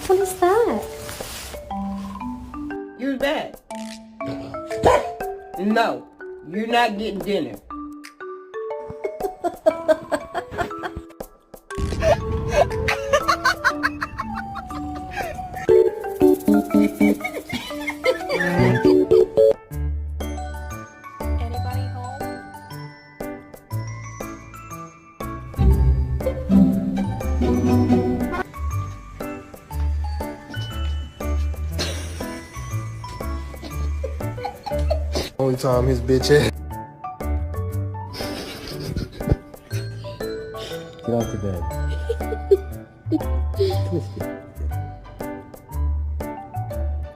What is that? You're bad. No, you're not getting dinner. Anybody home? Only time his bitch ass. Get off the bed.